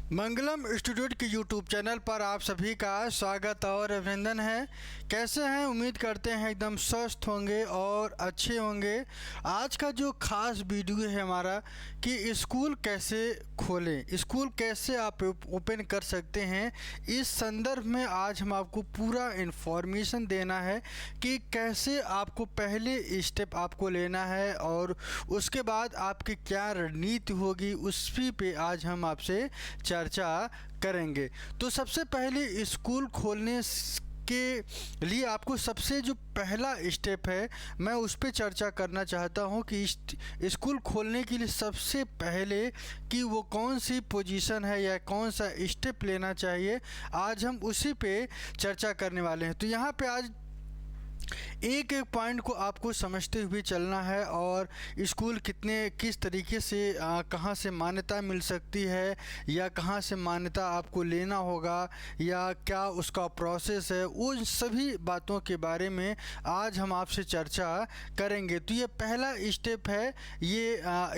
मंगलम institute के YouTube channel पर आप सभी का स्वागत और अभिनंदन है। कैसे हैं? उम्मीद करते हैं एकदम स्वस्थ होंगे और अच्छे होंगे। आज का जो खास वीडियो है हमारा कि स्कूल कैसे खोलें, स्कूल कैसे आप ओपन कर सकते हैं, इस संदर्भ में आज हम आपको पूरा इन्फॉर्मेशन देना है कि कैसे आपको पहले स्टेप आपको लेना है और उसके बाद आपकी क्या रणनीति होगी, उसी पे आज हम आपसे चर्चा करेंगे। तो सबसे पहले स्कूल खोलने के लिए आपको सबसे जो पहला स्टेप है मैं उस पर चर्चा करना चाहता हूं कि स्कूल खोलने के लिए सबसे पहले कि वो कौन सी पोजीशन है या कौन सा स्टेप लेना चाहिए, आज हम उसी पे चर्चा करने वाले हैं। तो यहाँ पे आज एक एक पॉइंट को आपको समझते हुए चलना है और स्कूल किस तरीके से कहाँ से मान्यता मिल सकती है या कहाँ से मान्यता आपको लेना होगा या क्या उसका प्रोसेस है, उन सभी बातों के बारे में आज हम आपसे चर्चा करेंगे। तो ये पहला स्टेप है।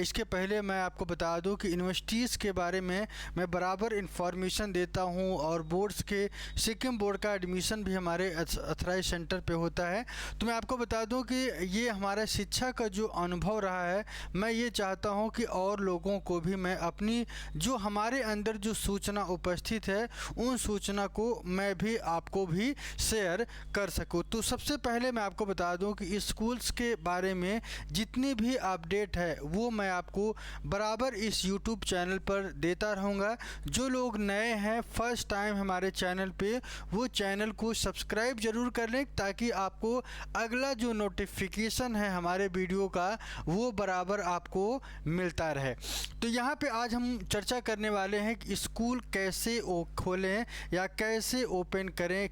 इसके पहले मैं आपको बता दूं कि यूनिवर्सिटीज़ के बारे में मैं बराबर इंफॉर्मेशन देता हूं और बोर्ड्स के सिक्किम बोर्ड का एडमिशन भी हमारे अथराइज सेंटर पे होता है। तो मैं आपको बता दूं कि ये हमारा शिक्षा का जो अनुभव रहा है, मैं ये चाहता हूं कि और लोगों को भी मैं अपनी जो हमारे अंदर जो सूचना उपस्थित है उन सूचना को मैं भी आपको भी शेयर कर सकूं। तो सबसे पहले मैं आपको बता दूं कि स्कूल्स के बारे में जितनी भी अपडेट है वो मैं आपको बराबर इस यूट्यूब चैनल पर देता रहूँगा। जो लोग नए हैं, फर्स्ट टाइम हमारे चैनल पे, वो चैनल को सब्सक्राइब ज़रूर कर लें ताकि आपको अगला जो नोटिफिकेशन है हमारे वीडियो का वो बराबर आपको मिलता रहे। तो यहाँ पे आज हम चर्चा करने वाले हैं कि स्कूल कैसे खोलें या कैसे ओपन करें,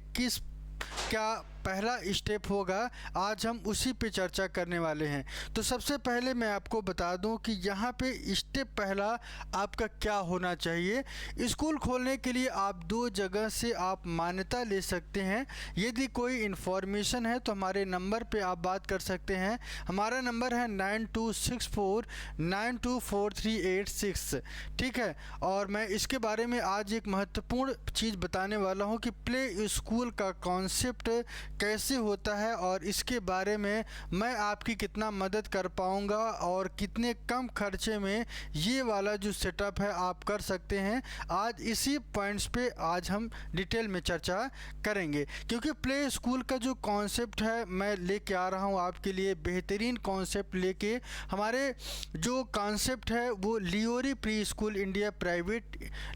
क्या पहला स्टेप होगा, आज हम उसी पे चर्चा करने वाले हैं। तो सबसे पहले मैं आपको बता दूं कि यहाँ पे स्टेप पहला आपका क्या होना चाहिए। स्कूल खोलने के लिए आप दो जगह से आप मान्यता ले सकते हैं। यदि कोई इन्फॉर्मेशन है तो हमारे नंबर पे आप बात कर सकते हैं। हमारा नंबर है 9264924386, ठीक है। और मैं इसके बारे में आज एक महत्वपूर्ण चीज़ बताने वाला हूँ कि प्ले स्कूल का कॉन्सेप्ट कैसे होता है और इसके बारे में मैं आपकी कितना मदद कर पाऊंगा और कितने कम खर्चे में ये वाला जो सेटअप है आप कर सकते हैं। आज इसी पॉइंट्स पे आज हम डिटेल में चर्चा करेंगे, क्योंकि प्ले स्कूल का जो कॉन्सेप्ट है मैं लेके आ रहा हूँ आपके लिए बेहतरीन कॉन्सेप्ट लेके। हमारे जो कॉन्सेप्ट है वो Leori preschool India private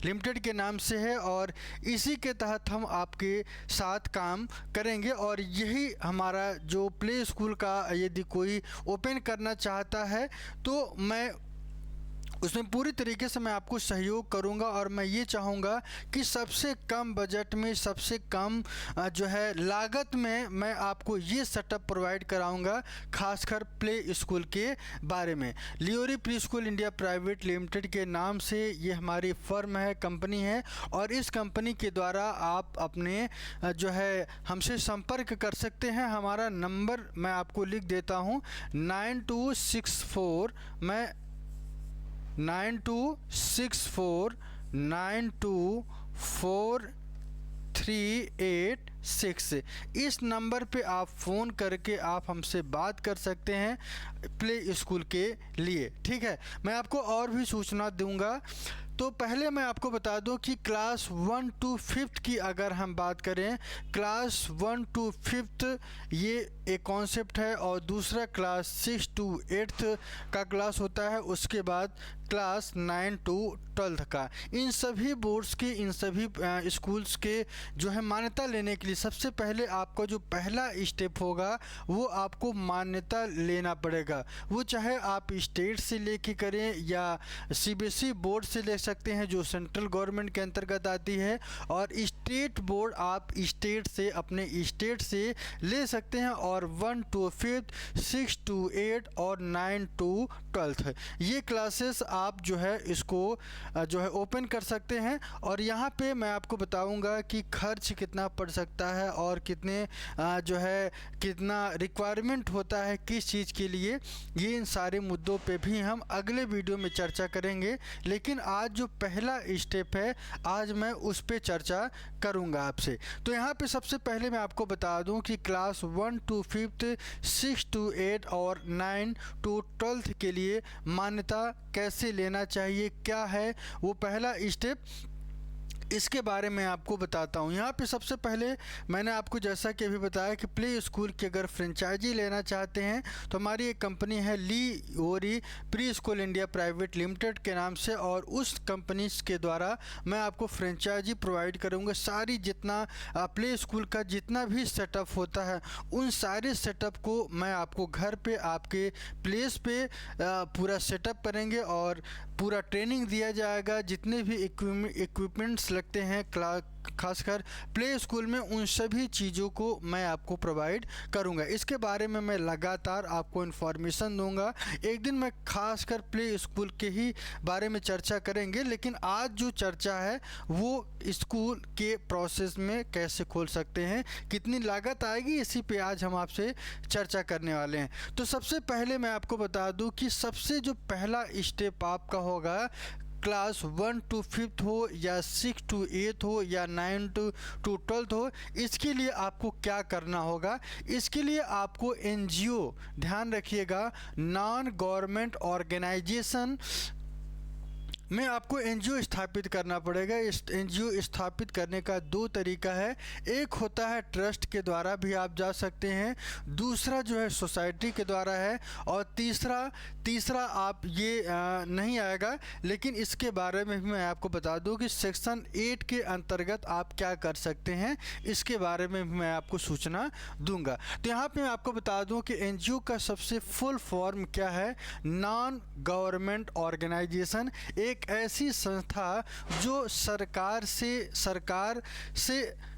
limited के नाम से है और इसी के तहत हम आपके साथ काम करेंगे। और यही हमारा जो प्ले स्कूल का यदि कोई ओपन करना चाहता है तो मैं उसमें पूरी तरीके से मैं आपको सहयोग करूंगा और मैं ये चाहूँगा कि सबसे कम बजट में, सबसे कम जो है लागत में मैं आपको ये सेटअप प्रोवाइड कराऊंगा, खासकर प्ले स्कूल के बारे में। Leori preschool India private limited के नाम से ये हमारी फर्म है, कंपनी है और इस कंपनी के द्वारा आप अपने जो है हमसे संपर्क कर सकते हैं। हमारा नंबर मैं आपको लिख देता हूँ 9264 9264924386। इस नंबर पे आप फ़ोन करके आप हमसे बात कर सकते हैं प्ले स्कूल के लिए, ठीक है। मैं आपको और भी सूचना दूंगा। तो पहले मैं आपको बता दूं कि क्लास 1 to 5th की अगर हम बात करें, क्लास 1 to 5th ये एक कॉन्सेप्ट है और दूसरा क्लास 6 to 8th का क्लास होता है, उसके बाद क्लास 9 to 12th का। इन सभी बोर्ड्स के, इन सभी स्कूल्स के जो है मान्यता लेने के लिए सबसे पहले आपका जो पहला स्टेप होगा वो आपको मान्यता लेना पड़ेगा। वो चाहे आप स्टेट से लेके करें या सीबीएसई बोर्ड से ले सकते हैं जो सेंट्रल गवर्नमेंट के अंतर्गत आती है, और स्टेट बोर्ड आप स्टेट से, अपने स्टेट से ले सकते हैं। और 1 to 5th, 6 to 8 और 9 to 12th ये क्लासेस आप जो है इसको जो है ओपन कर सकते हैं। और यहाँ पे मैं आपको बताऊंगा कि खर्च कितना पड़ सकता है और कितने जो है कितना रिक्वायरमेंट होता है किस चीज़ के लिए, ये इन सारे मुद्दों पे भी हम अगले वीडियो में चर्चा करेंगे। लेकिन आज जो पहला स्टेप है आज मैं उस पे चर्चा करूंगा आपसे। तो यहाँ पे सबसे पहले मैं आपको बता दूं कि क्लास 1 to 5th, 6 to 8 और 9 to 12th के लिए मान्यता कैसे लेना चाहिए, क्या है वो पहला स्टेप, इसके बारे में आपको बताता हूँ। यहाँ पे सबसे पहले मैंने आपको जैसा कि अभी बताया कि प्ले स्कूल की अगर फ्रेंचाइजी लेना चाहते हैं तो हमारी एक कंपनी है ली ओरी pre school India private limited के नाम से, और उस कंपनी के द्वारा मैं आपको फ्रेंचाइजी प्रोवाइड करूँगा। सारी जितना प्ले स्कूल का जितना भी सेटअप होता है उन सारे सेटअप को मैं आपको घर पे आपके प्लेस पे पूरा सेटअप करेंगे और पूरा ट्रेनिंग दिया जाएगा। जितने भी इक्विपमेंट्स लगते हैं खासकर प्ले स्कूल में उन सभी चीज़ों को मैं आपको प्रोवाइड करूंगा। इसके बारे में मैं लगातार आपको इन्फॉर्मेशन दूंगा। एक दिन मैं खासकर प्ले स्कूल के ही बारे में चर्चा करेंगे, लेकिन आज जो चर्चा है वो स्कूल के प्रोसेस में कैसे खोल सकते हैं, कितनी लागत आएगी, इसी पे आज हम आपसे चर्चा करने वाले हैं। तो सबसे पहले मैं आपको बता दूं कि सबसे जो पहला स्टेप आपका होगा, क्लास 1 to 5th हो या 6 to 8 हो या 9 to 12th हो, इसके लिए आपको क्या करना होगा। इसके लिए आपको NGO, ध्यान रखिएगा, नॉन गवर्नमेंट ऑर्गेनाइजेशन में आपको NGO स्थापित करना पड़ेगा। इस NGO स्थापित करने का दो तरीका है, एक होता है ट्रस्ट के द्वारा भी आप जा सकते हैं, दूसरा जो है सोसाइटी के द्वारा है, और तीसरा आप ये नहीं आएगा, लेकिन इसके बारे में भी मैं आपको बता दूं कि सेक्शन 8 के अंतर्गत आप क्या कर सकते हैं, इसके बारे में भी मैं आपको सूचना दूंगा। तो यहाँ पे मैं आपको बता दूं कि NGO का सबसे फुल फॉर्म क्या है, नॉन गवर्नमेंट ऑर्गेनाइजेशन, एक ऐसी संस्था जो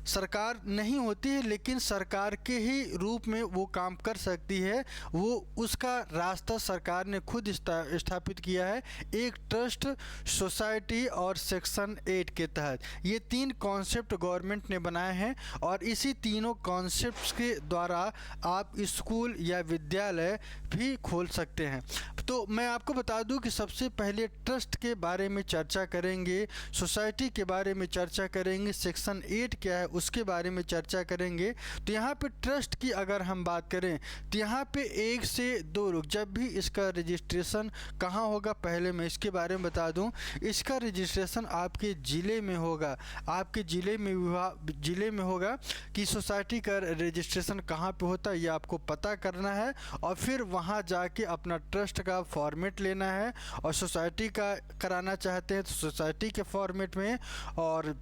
सरकार नहीं होती है लेकिन सरकार के ही रूप में वो काम कर सकती है, वो उसका रास्ता सरकार ने खुद स्थापित किया है, एक ट्रस्ट, सोसाइटी और सेक्शन 8 के तहत। ये तीन कॉन्सेप्ट गवर्नमेंट ने बनाए हैं और इसी तीनों कॉन्सेप्ट्स के द्वारा आप स्कूल या विद्यालय भी खोल सकते हैं। तो मैं आपको बता दूं कि सबसे पहले ट्रस्ट के बारे में चर्चा करेंगे, सोसाइटी के बारे में चर्चा करेंगे, सेक्शन 8 क्या है उसके बारे में चर्चा करेंगे। तो यहाँ पे ट्रस्ट की अगर हम बात करें तो यहाँ पे 1 से 2 लोग, जब भी इसका रजिस्ट्रेशन कहाँ होगा पहले मैं इसके बारे में बता दूं। इसका रजिस्ट्रेशन आपके ज़िले में होगा, आपके ज़िले में होगा कि सोसाइटी का रजिस्ट्रेशन कहाँ पे होता है, ये आपको पता करना है और फिर वहाँ जाके अपना ट्रस्ट का फॉर्मेट लेना है, और सोसाइटी का कराना चाहते हैं तो सोसाइटी के फॉर्मेट में, और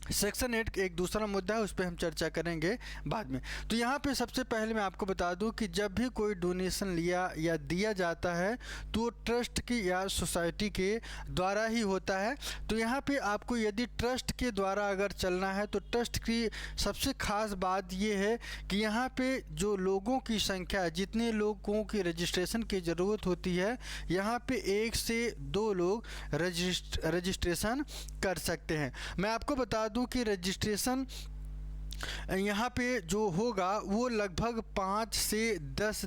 सेक्शन 8 एक दूसरा मुद्दा है, उस पर हम चर्चा करेंगे बाद में। तो यहाँ पे सबसे पहले मैं आपको बता दूं कि जब भी कोई डोनेशन लिया या दिया जाता है तो ट्रस्ट की या सोसाइटी के द्वारा ही होता है। तो यहाँ पे आपको यदि ट्रस्ट के द्वारा अगर चलना है तो ट्रस्ट की सबसे ख़ास बात ये है कि यहाँ पे जो लोगों की संख्या, जितने लोगों की रजिस्ट्रेशन की ज़रूरत होती है, यहाँ पे 1 से 2 लोग रजिस्ट्रेशन कर सकते हैं। मैं आपको बता दूं कि रजिस्ट्रेशन यहाँ पे जो होगा वो लगभग 5 से 10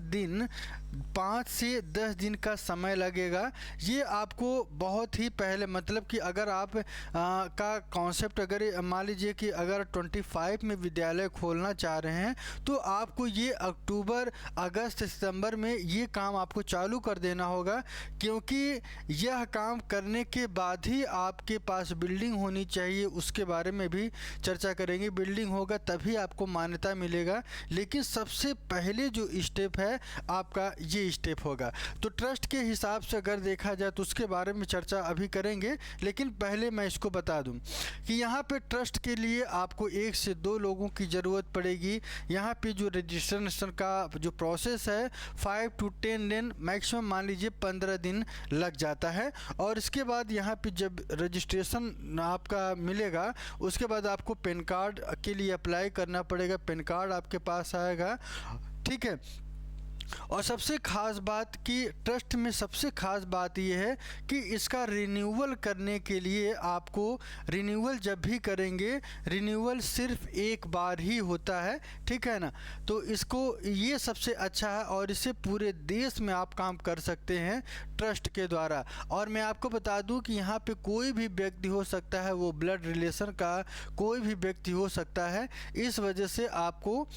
दिन का समय लगेगा। ये आपको बहुत ही पहले, मतलब कि अगर आप का कॉन्सेप्ट अगर मान लीजिए कि अगर 25 में विद्यालय खोलना चाह रहे हैं तो आपको ये अक्टूबर, अगस्त, सितंबर में ये काम आपको चालू कर देना होगा, क्योंकि यह काम करने के बाद ही आपके पास बिल्डिंग होनी चाहिए। उसके बारे में भी चर्चा करेंगे, बिल्डिंग होगा तभी आपको मान्यता मिलेगा। लेकिन सबसे पहले जो स्टेप है आपका ये स्टेप होगा। तो ट्रस्ट के हिसाब से अगर देखा जाए तो उसके बारे में चर्चा अभी करेंगे, लेकिन पहले मैं इसको बता दूं कि यहाँ पे ट्रस्ट के लिए आपको 1 से 2 लोगों की ज़रूरत पड़ेगी। यहाँ पे जो रजिस्ट्रेशन का जो प्रोसेस है 5 to 10 दिन, मैक्सिमम मान लीजिए 15 दिन लग जाता है। और इसके बाद यहाँ पे जब रजिस्ट्रेशन आपका मिलेगा उसके बाद आपको पैन कार्ड के लिए अप्लाई करना पड़ेगा, पैन कार्ड आपके पास आएगा, ठीक है। और सबसे ख़ास बात कि ट्रस्ट में सबसे ख़ास बात यह है कि इसका रिन्यूअल करने के लिए आपको रिन्यूअल जब भी करेंगे, रिन्यूअल सिर्फ एक बार ही होता है, ठीक है ना। तो इसको ये सबसे अच्छा है और इससे पूरे देश में आप काम कर सकते हैं ट्रस्ट के द्वारा। और मैं आपको बता दूं कि यहाँ पे कोई भी व्यक्ति हो सकता है, वो ब्लड रिलेशन का कोई भी व्यक्ति हो सकता है। इस वजह से आपको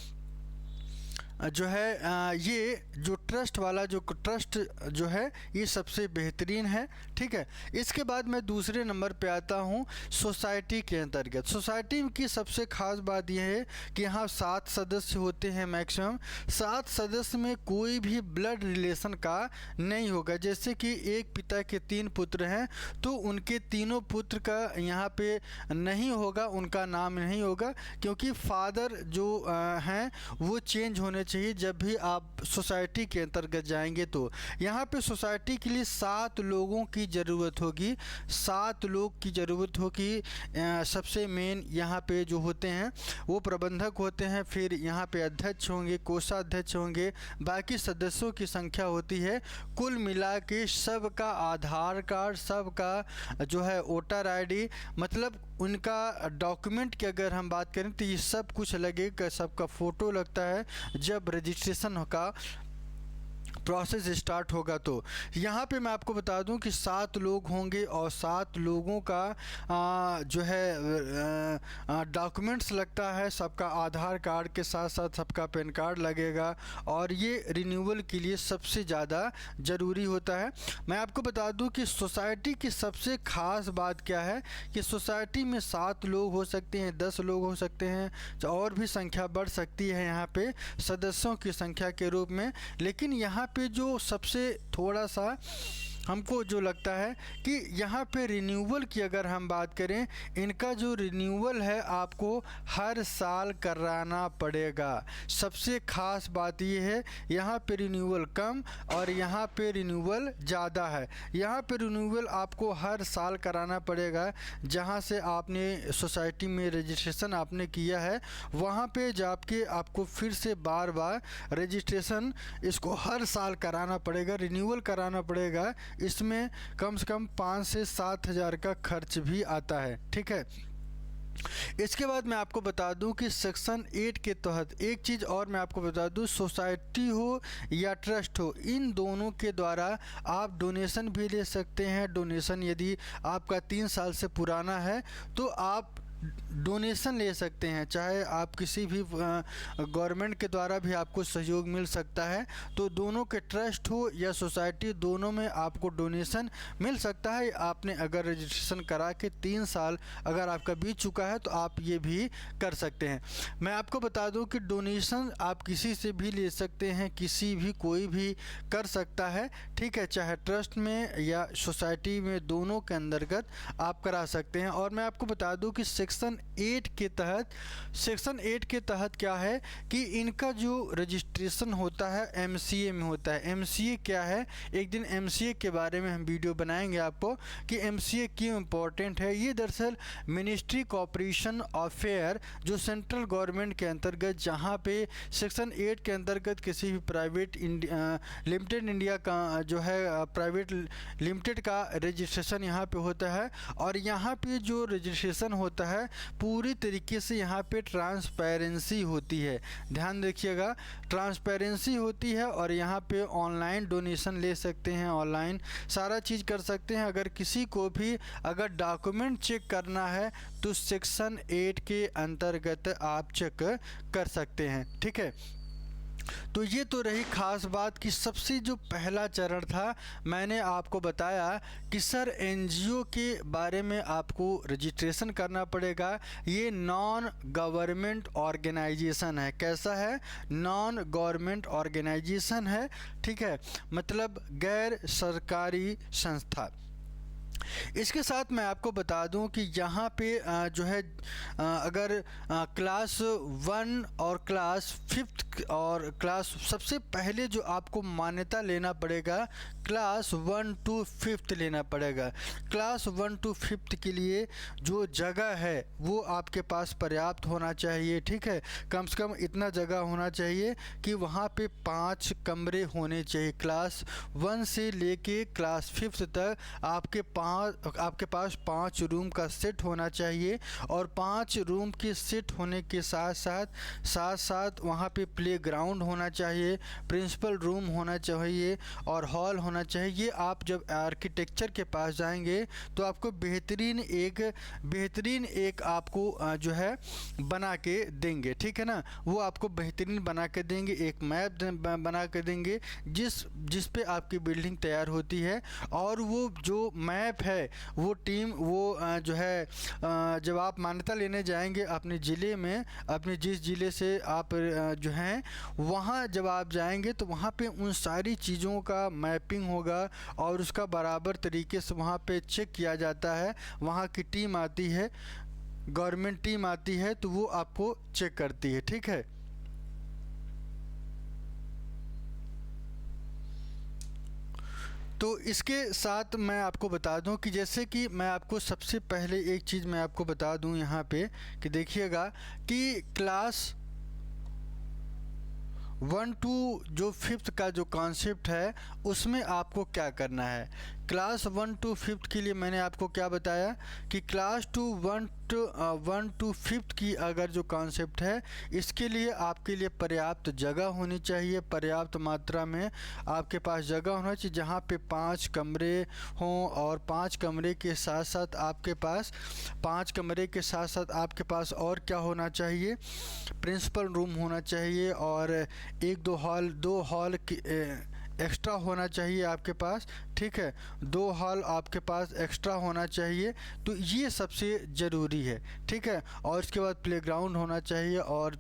जो है ये जो ट्रस्ट वाला जो ट्रस्ट जो है ये सबसे बेहतरीन है, ठीक है। इसके बाद मैं दूसरे नंबर पे आता हूँ सोसाइटी के अंतर्गत। सोसाइटी की सबसे ख़ास बात यह है कि यहाँ 7 सदस्य होते हैं मैक्सिमम। 7 सदस्य में कोई भी ब्लड रिलेशन का नहीं होगा। जैसे कि एक पिता के 3 पुत्र हैं तो उनके तीनों पुत्र का यहाँ पे नहीं होगा, उनका नाम नहीं होगा, क्योंकि फादर जो हैं वो चेंज होने चाहिए जब भी आप सोसाइटी के अंतर्गत जाएंगे। तो यहाँ पे सोसाइटी के लिए 7 लोगों की ज़रूरत होगी, 7 लोग की ज़रूरत होगी। सबसे मेन यहाँ पे जो होते हैं वो प्रबंधक होते हैं, फिर यहाँ पे अध्यक्ष होंगे, कोषाध्यक्ष होंगे, बाकी सदस्यों की संख्या होती है। कुल मिला के सबका आधार कार्ड, सबका जो है वोटर आईडी, मतलब उनका डॉक्यूमेंट की अगर हम बात करें तो ये सब कुछ लगेगा, सबका फ़ोटो लगता है जब रजिस्ट्रेशन का प्रोसेस स्टार्ट होगा। तो यहाँ पे मैं आपको बता दूं कि 7 लोग होंगे और 7 लोगों का जो है डॉक्यूमेंट्स लगता है, सबका आधार कार्ड के साथ साथ सबका पैन कार्ड लगेगा और ये रिन्यूअल के लिए सबसे ज़्यादा ज़रूरी होता है। मैं आपको बता दूं कि सोसाइटी की सबसे ख़ास बात क्या है कि सोसाइटी में 7 लोग हो सकते हैं, 10 लोग हो सकते हैं, और भी संख्या बढ़ सकती है यहाँ पे सदस्यों की संख्या के रूप में। लेकिन यहाँ पे जो सबसे थोड़ा सा हमको जो लगता है कि यहाँ पे रिन्यूअल की अगर हम बात करें, इनका जो रिन्यूअल है आपको हर साल कराना पड़ेगा। सबसे ख़ास बात ये है यहाँ पे रिन्यूअल कम और यहाँ पे रिन्यूअल ज़्यादा है। यहाँ पे रिन्यूअल आपको हर साल कराना पड़ेगा। जहाँ से आपने सोसाइटी में रजिस्ट्रेशन आपने किया है वहाँ पे जाके आपको फिर से बार बार रजिस्ट्रेशन इसको हर साल कराना पड़ेगा, रिन्यूअल कराना पड़ेगा। इसमें कम से कम 5 से 7 हज़ार का खर्च भी आता है, ठीक है। इसके बाद मैं आपको बता दूं कि सेक्शन 8 के तहत एक चीज़ और मैं आपको बता दूं, सोसाइटी हो या ट्रस्ट हो, इन दोनों के द्वारा आप डोनेशन भी ले सकते हैं। डोनेशन यदि आपका 3 साल से पुराना है तो आप डोनेशन ले सकते हैं, चाहे आप किसी भी गवर्नमेंट के द्वारा भी आपको सहयोग मिल सकता है। तो दोनों के ट्रस्ट हो या सोसाइटी, दोनों में आपको डोनेशन मिल सकता है। आपने अगर रजिस्ट्रेशन करा के 3 साल अगर आपका बीत चुका है तो आप ये भी कर सकते हैं। मैं आपको बता दूं कि डोनेशन आप किसी से भी ले सकते हैं, किसी भी कोई भी कर सकता है, ठीक है, चाहे ट्रस्ट में या सोसाइटी में, दोनों के अंतर्गत आप करा सकते हैं। और मैं आपको बता दूं कि सेक्शन 8 के तहत क्या है कि इनका जो रजिस्ट्रेशन होता है एमसीए में होता है। एमसीए क्या है, एक दिन एमसीए के बारे में हम वीडियो बनाएंगे आपको कि एमसीए क्यों इम्पोर्टेंट है। ये दरअसल मिनिस्ट्री कॉपरेशन अफेयर जो सेंट्रल गवर्नमेंट के अंतर्गत, जहाँ पे सेक्शन 8 के अंतर्गत किसी भी प्राइवेट लिमिटेड इंडिया का जो है प्राइवेट लिमिटेड का रजिस्ट्रेशन यहाँ पे होता है। और यहाँ पे जो रजिस्ट्रेशन होता है पूरी तरीके से यहाँ पे ट्रांसपेरेंसी होती है। ध्यान रखिएगा, ट्रांसपेरेंसी होती है और यहाँ पे ऑनलाइन डोनेशन ले सकते हैं, ऑनलाइन सारा चीज़ कर सकते हैं। अगर किसी को भी अगर डॉक्यूमेंट चेक करना है तो सेक्शन 8 के अंतर्गत आप चेक कर सकते हैं, ठीक है। तो ये तो रही ख़ास बात कि सबसे जो पहला चरण था मैंने आपको बताया कि सर एनजीओ के बारे में आपको रजिस्ट्रेशन करना पड़ेगा। ये नॉन गवर्नमेंट ऑर्गेनाइजेशन है। कैसा है? नॉन गवर्नमेंट ऑर्गेनाइजेशन है, ठीक है, मतलब गैर सरकारी संस्था। इसके साथ मैं आपको बता दूं कि यहाँ पे जो है अगर क्लास 1 और क्लास 5 और क्लास, सबसे पहले जो आपको मान्यता लेना पड़ेगा क्लास 1 to 5 लेना पड़ेगा। क्लास 1 to 5 के लिए जो जगह है वो आपके पास पर्याप्त होना चाहिए, ठीक है। कम से कम इतना जगह होना चाहिए कि वहाँ पे 5 कमरे होने चाहिए। क्लास 1 से लेके क्लास 5 तक आपके पास 5 रूम का सेट होना चाहिए, और 5 रूम के सेट होने के साथ वहाँ पे प्ले ग्राउंड होना चाहिए, प्रिंसिपल रूम होना चाहिए और हॉल होना चाहिए। ये आप जब आर्किटेक्चर के पास जाएंगे तो आपको बेहतरीन एक आपको जो है बना के देंगे, ठीक है ना। वो आपको बेहतरीन बना के देंगे, एक मैप बना के देंगे जिस पे आपकी बिल्डिंग तैयार होती है। और वो जो मैप है वो टीम जो है जब आप मान्यता लेने जाएंगे अपने ज़िले में, अपने जिस ज़िले से आप जो हैं वहाँ जब आप जाएंगे तो वहाँ पे उन सारी चीज़ों का मैपिंग होगा और उसका बराबर तरीके से वहाँ पे चेक किया जाता है। वहाँ की टीम आती है, गवर्नमेंट टीम आती है, तो वो आपको चेक करती है, ठीक है। तो इसके साथ मैं आपको बता दूं कि जैसे कि मैं आपको सबसे पहले एक चीज़ मैं आपको बता दूं यहाँ पे कि देखिएगा कि क्लास 1 to जो 5th का जो कॉन्सेप्ट है उसमें आपको क्या करना है। क्लास 1 to 5th के लिए मैंने आपको क्या बताया कि क्लास 1 to 5th की अगर जो कॉन्सेप्ट है इसके लिए आपके लिए पर्याप्त जगह होनी चाहिए, पर्याप्त मात्रा में आपके पास जगह होना चाहिए जहाँ पे 5 कमरे हों, और 5 कमरे के साथ साथ आपके पास और क्या होना चाहिए, प्रिंसिपल रूम होना चाहिए, और 2 हॉल एक्स्ट्रा होना चाहिए आपके पास, ठीक है। 2 हॉल आपके पास एक्स्ट्रा होना चाहिए, तो ये सबसे ज़रूरी है, ठीक है। और इसके बाद प्लेग्राउंड होना चाहिए, और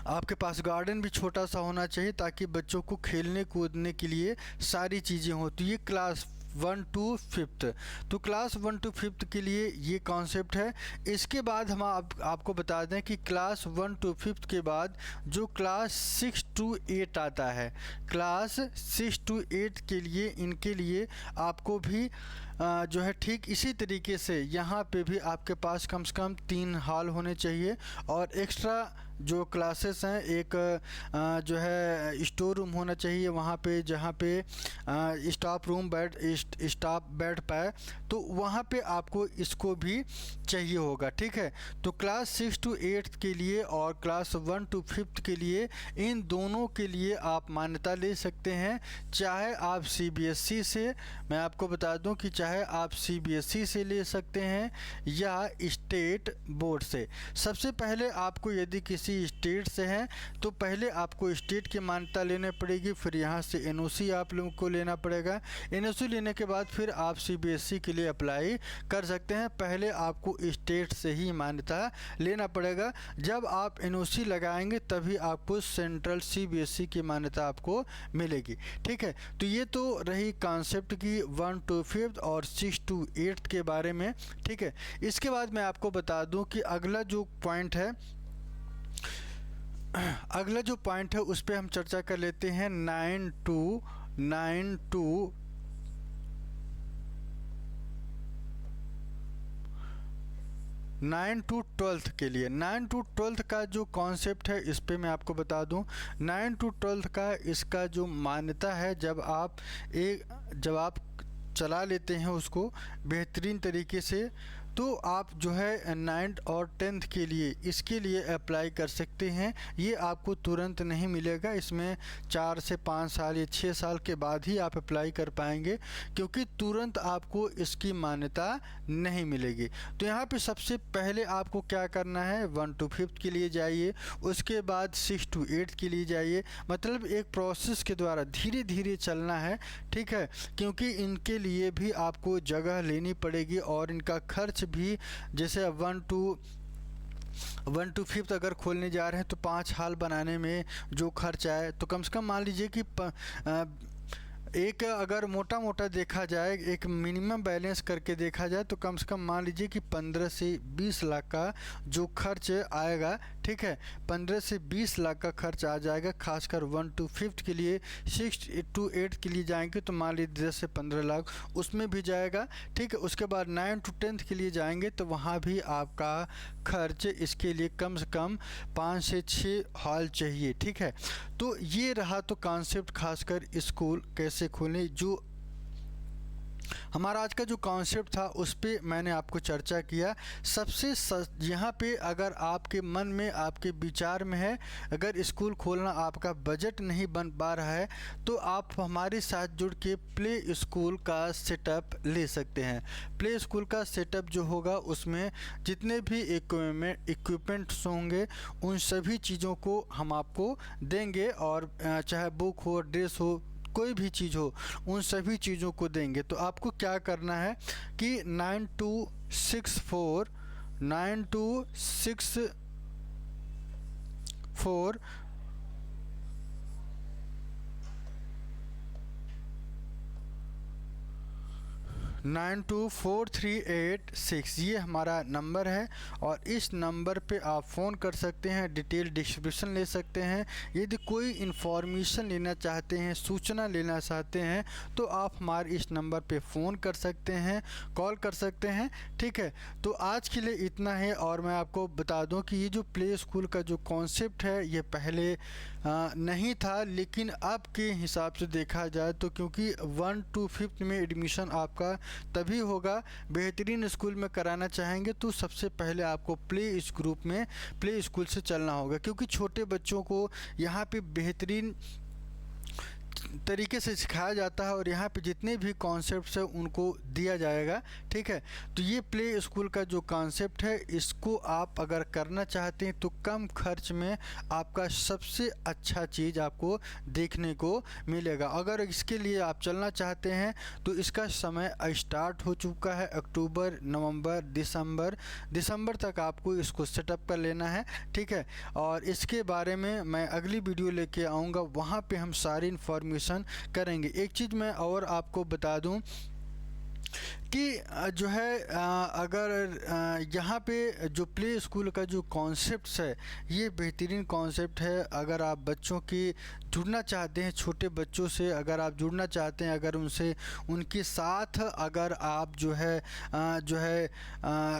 आपके पास गार्डन भी छोटा सा होना चाहिए ताकि बच्चों को खेलने कूदने के लिए सारी चीज़ें होती है। क्लास 1 to 5th, तो क्लास 1 to 5th के लिए ये कॉन्सेप्ट है। इसके बाद हम आपको बता दें कि क्लास 1 to 5th के बाद जो क्लास 6 to 8 आता है, क्लास 6 to 8 के लिए इनके लिए आपको भी जो है ठीक इसी तरीके से यहाँ पे भी आपके पास कम से कम 3 हॉल होने चाहिए, और एक्स्ट्रा जो क्लासेस हैं एक जो है स्टोर रूम होना चाहिए वहाँ पे, जहाँ पे स्टाफ बैठ पाए, तो वहाँ पे आपको इसको भी चाहिए होगा, ठीक है। तो क्लास 6 to 8 के लिए और क्लास 1 to 5th के लिए, इन दोनों के लिए आप मान्यता ले सकते हैं। चाहे आप CBSE से, मैं आपको बता दूं कि चाहे आप CBSE से ले सकते हैं या स्टेट बोर्ड से। सबसे पहले आपको यदि किसी स्टेट से हैं तो पहले आपको स्टेट की मान्यता लेनी पड़ेगी, फिर यहाँ से NOC आप लोगों को लेना पड़ेगा। NOC लेने के बाद फिर आप CBSE के लिए अप्लाई कर सकते हैं। पहले आपको स्टेट से ही मान्यता लेना पड़ेगा। जब आप NOC लगाएंगे तभी आपको सेंट्रल CBSE की मान्यता आपको मिलेगी, ठीक है। तो ये तो रही कॉन्सेप्ट की 1 to 5th और 6 to 8 के बारे में, ठीक है। इसके बाद मैं आपको बता दूं कि अगला जो पॉइंट है उस पर हम चर्चा कर लेते हैं 9 to 12th के लिए। 9 to 12th का जो कॉन्सेप्ट है इस पे मैं आपको बता दूं। 9 to 12th का इसका जो मान्यता है, जब आप चला लेते हैं उसको बेहतरीन तरीके से, तो आप जो है 9th और 10th के लिए इसके लिए अप्लाई कर सकते हैं। ये आपको तुरंत नहीं मिलेगा, इसमें 4 से 5 साल या 6 साल के बाद ही आप अप्लाई कर पाएंगे, क्योंकि तुरंत आपको इसकी मान्यता नहीं मिलेगी। तो यहाँ पे सबसे पहले आपको क्या करना है, 1 to 5th के लिए जाइए, उसके बाद 6 to 8 के लिए जाइए। मतलब एक प्रोसेस के द्वारा धीरे धीरे चलना है, ठीक है, क्योंकि इनके लिए भी आपको जगह लेनी पड़ेगी और इनका खर्च भी, जैसे 1 to 5th अगर खोलने जा रहे हैं तो 5 हॉल बनाने में जो खर्च आए, तो कम से कम मान लीजिए कि एक अगर मोटा मोटा देखा जाए, एक मिनिमम बैलेंस करके देखा जाए तो कम से कम मान लीजिए कि 15 से 20 लाख का जो खर्च आएगा, ठीक है, 15 से 20 लाख का खर्च आ जाएगा। खासकर 1 to 5 के लिए, 6 to 8 के लिए जाएंगे तो मान लीजिए 10 से 15 लाख उसमें भी जाएगा, ठीक है। उसके बाद 9 to 10 के लिए जाएंगे तो वहाँ भी आपका खर्च इसके लिए कम से कम 5 से 6 हॉल चाहिए, ठीक है। तो ये रहा तो कॉन्सेप्ट, खासकर स्कूल कैसे खोलें, जो हमारा आज का जो कॉन्सेप्ट था उस पे मैंने आपको चर्चा किया। सबसे यहाँ पे अगर आपके मन में, आपके विचार में है, अगर स्कूल खोलना आपका बजट नहीं बन पा रहा है तो आप हमारे साथ जुड़ के प्ले स्कूल का सेटअप ले सकते हैं। प्ले स्कूल का सेटअप जो होगा उसमें जितने भी इक्विपमेंट्स होंगे उन सभी चीज़ों को हम आपको देंगे, और चाहे बुक हो, ड्रेस हो, कोई भी चीज़ हो, उन सभी चीज़ों को देंगे। तो आपको क्या करना है कि 9264 924386 ये हमारा नंबर है, और इस नंबर पे आप फ़ोन कर सकते हैं, डिटेल डिस्क्रिप्शन ले सकते हैं। यदि कोई इन्फॉर्मेशन लेना चाहते हैं, सूचना लेना चाहते हैं तो आप हमारे इस नंबर पे फ़ोन कर सकते हैं, कॉल कर सकते हैं, ठीक है। तो आज के लिए इतना है। और मैं आपको बता दूं कि ये जो प्ले स्कूल का जो कॉन्सेप्ट है ये पहले नहीं था, लेकिन अब के हिसाब से देखा जाए तो क्योंकि 1 to 5 में एडमिशन आपका तभी होगा, बेहतरीन स्कूल में कराना चाहेंगे तो सबसे पहले आपको प्ले स्कूल से चलना होगा, क्योंकि छोटे बच्चों को यहाँ पे बेहतरीन तरीके से सिखाया जाता है और यहाँ पे जितने भी कॉन्सेप्ट्स हैं उनको दिया जाएगा, ठीक है। तो ये प्ले स्कूल का जो कॉन्सेप्ट है इसको आप अगर करना चाहते हैं तो कम खर्च में आपका सबसे अच्छा चीज़ आपको देखने को मिलेगा। अगर इसके लिए आप चलना चाहते हैं तो इसका समय स्टार्ट हो चुका है। अक्टूबर, नवंबर, दिसंबर तक आपको इसको सेटअप कर लेना है, ठीक है। और इसके बारे में मैं अगली वीडियो लेके आऊँगा, वहाँ पे हम सारी इन्फॉर्मेशन करेंगे। एक चीज़ मैं और आपको बता दूं कि जो है अगर यहाँ पे जो प्ले स्कूल का जो कॉन्सेप्ट है ये बेहतरीन कॉन्सेप्ट है। अगर आप बच्चों की जुड़ना चाहते हैं, छोटे बच्चों से अगर आप जुड़ना चाहते हैं, अगर उनके साथ अगर आप जो है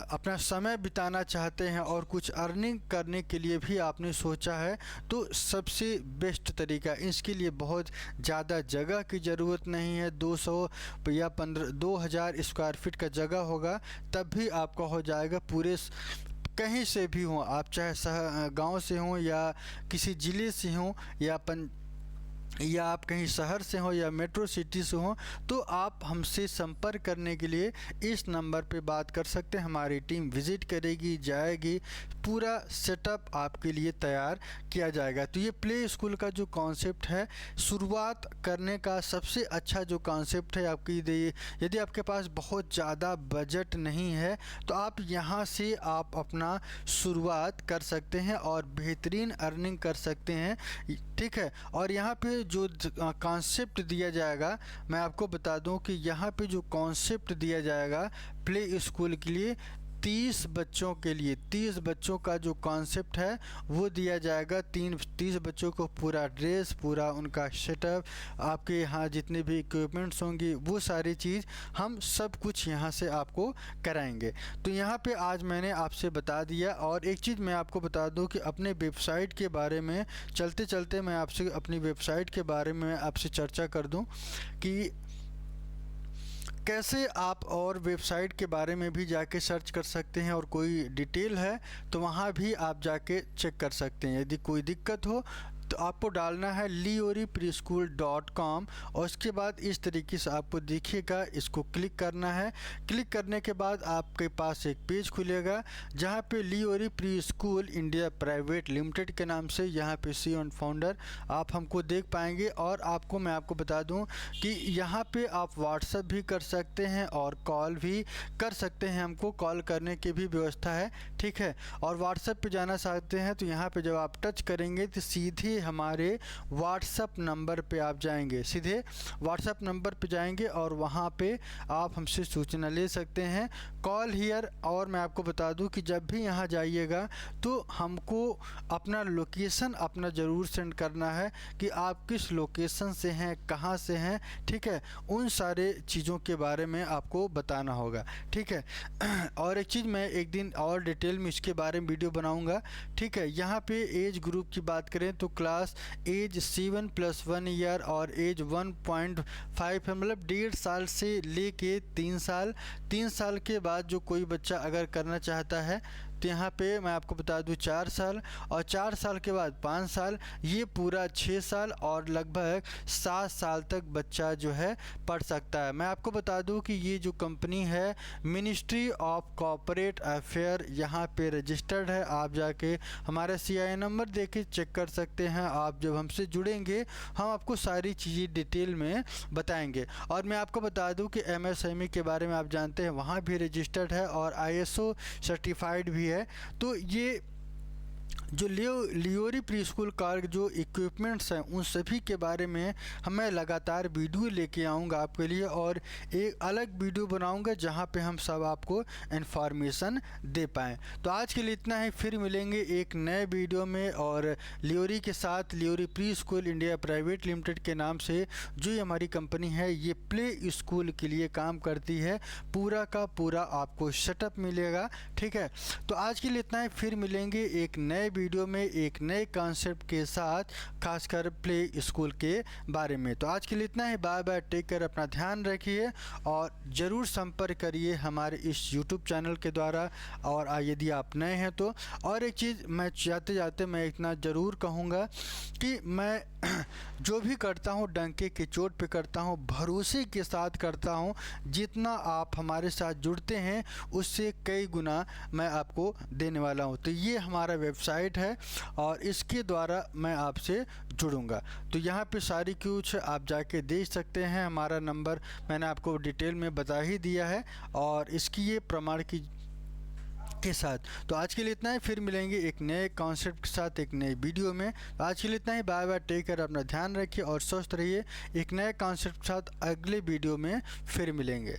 अपना समय बिताना चाहते हैं और कुछ अर्निंग करने के लिए भी आपने सोचा है तो सबसे बेस्ट तरीका, इसके लिए बहुत ज़्यादा जगह की ज़रूरत नहीं है। 200 या 2000 स्क्वायर फीट का जगह होगा तब भी आपका हो जाएगा। पूरे कहीं से भी हो आप, चाहे गांव से हो या किसी ज़िले से हो या आप कहीं शहर से हो या मेट्रो सिटी से हो, तो आप हमसे संपर्क करने के लिए इस नंबर पे बात कर सकते हैं। हमारी टीम विज़िट करेगी, जाएगी, पूरा सेटअप आपके लिए तैयार किया जाएगा। तो ये प्ले स्कूल का जो कॉन्सेप्ट है, शुरुआत करने का सबसे अच्छा जो कॉन्सेप्ट है आपकी, यदि आपके पास बहुत ज़्यादा बजट नहीं है तो आप यहाँ से आप अपना शुरुआत कर सकते हैं और बेहतरीन अर्निंग कर सकते हैं, ठीक है। और यहाँ पे जो कॉन्सेप्ट दिया जाएगा, मैं आपको बता दूं कि यहाँ पे जो कॉन्सेप्ट दिया जाएगा प्ले स्कूल के लिए 30 बच्चों के लिए, 30 बच्चों का जो कॉन्सेप्ट है वो दिया जाएगा। 30 बच्चों को पूरा ड्रेस, पूरा उनका सेटअप, आपके यहाँ जितने भी इक्विपमेंट्स होंगे वो सारी चीज़ हम सब कुछ यहाँ से आपको कराएंगे। तो यहाँ पे आज मैंने आपसे बता दिया। और एक चीज़ मैं आपको बता दूँ कि अपने वेबसाइट के बारे में चलते चलते मैं आपसे अपनी वेबसाइट के बारे में आपसे चर्चा कर दूँ कि कैसे आप और वेबसाइट के बारे में भी जाके सर्च कर सकते हैं, और कोई डिटेल है तो वहाँ भी आप जाके चेक कर सकते हैं। यदि कोई दिक्कत हो तो आपको डालना है lioripreschool.com और उसके बाद इस तरीके से आपको दिखेगा, इसको क्लिक करना है। क्लिक करने के बाद आपके पास एक पेज खुलेगा जहाँ पे Leori preschool India private limited के नाम से यहाँ पे CEO एंड फाउंडर आप हमको देख पाएंगे। और मैं आपको बता दूं कि यहाँ पे आप व्हाट्सएप भी कर सकते हैं और कॉल भी कर सकते हैं, हमको कॉल करने की भी व्यवस्था है, ठीक है। और व्हाट्सएप पे जाना चाहते हैं तो यहाँ पे जब आप टच करेंगे तो सीधे हमारे व्हाट्सअप नंबर पे आप जाएंगे, सीधे व्हाट्सअप नंबर पे जाएंगे और वहाँ पे आप हमसे सूचना ले सकते हैं, कॉल हियर। और मैं आपको बता दूं कि जब भी यहाँ जाइएगा तो हमको अपना लोकेशन अपना ज़रूर सेंड करना है कि आप किस लोकेशन से हैं, कहाँ से हैं, ठीक है। उन सारे चीज़ों के बारे में आपको बताना होगा, ठीक है। और एक चीज़ मैं एक दिन और डिटेल में इसके बारे में वीडियो बनाऊंगा, ठीक है। यहाँ पे एज ग्रुप की बात करें तो क्लास एज 7+1 ईयर और एज 1.5 है, मतलब 1.5 साल से लेके 3 साल। 3 साल के बाद जो कोई बच्चा अगर करना चाहता है तो यहाँ पे मैं आपको बता दूँ 4 साल, और 4 साल के बाद 5 साल, ये पूरा 6 साल और लगभग 7 साल तक बच्चा जो है पढ़ सकता है। मैं आपको बता दूँ कि ये जो कंपनी है मिनिस्ट्री ऑफ कॉर्पोरेट अफेयर यहाँ पे रजिस्टर्ड है। आप जाके हमारा CIN नंबर दे के चेक कर सकते हैं। आप जब हमसे जुड़ेंगे हम आपको सारी चीज़ें डिटेल में बताएंगे। और मैं आपको बता दूं कि MSME के बारे में आप जानते हैं, वहाँ भी रजिस्टर्ड है और ISO सर्टिफाइड भी है। तो ये जो लियोरी प्री स्कूल का जो इक्विपमेंट्स हैं उन सभी के बारे में मैं लगातार वीडियो लेके आऊँगा आपके लिए, और एक अलग वीडियो बनाऊँगा जहाँ पे हम सब आपको इन्फॉर्मेशन दे पाएँ। तो आज के लिए इतना ही, फिर मिलेंगे एक नए वीडियो में। और लियोरी के साथ Leori preschool India private limited के नाम से जो ये हमारी कंपनी है ये प्ले स्कूल के लिए काम करती है, पूरा का पूरा आपको सेटअप मिलेगा, ठीक है। तो आज के लिए इतना ही, फिर मिलेंगे एक नए वीडियो में एक नए कॉन्सेप्ट के साथ, खासकर प्ले स्कूल के बारे में। तो आज के लिए इतना ही, बाय बाय, टेक केयर, अपना ध्यान रखिए और ज़रूर संपर्क करिए हमारे इस YouTube चैनल के द्वारा। और यदि आप नए हैं तो, और एक चीज़ मैं जाते जाते मैं इतना ज़रूर कहूँगा कि मैं जो भी करता हूँ डंके की चोट पे करता हूँ, भरोसे के साथ करता हूँ। जितना आप हमारे साथ जुड़ते हैं उससे कई गुना मैं आपको देने वाला हूँ। तो ये हमारा वेबसाइट है और इसके द्वारा मैं आपसे जुड़ूंगा। तो यहाँ पे सारी कुछ आप जाके देख सकते हैं। हमारा नंबर मैंने आपको डिटेल में बता ही दिया है और इसकी ये प्रमाण की के साथ। तो आज के लिए इतना ही, फिर मिलेंगे एक नए कॉन्सेप्ट के साथ एक नए वीडियो में। आज के लिए इतना ही, बाय बाय, टेक केयर, अपना ध्यान रखिए और स्वस्थ रहिए। एक नए कॉन्सेप्ट के साथ अगले वीडियो में फिर मिलेंगे।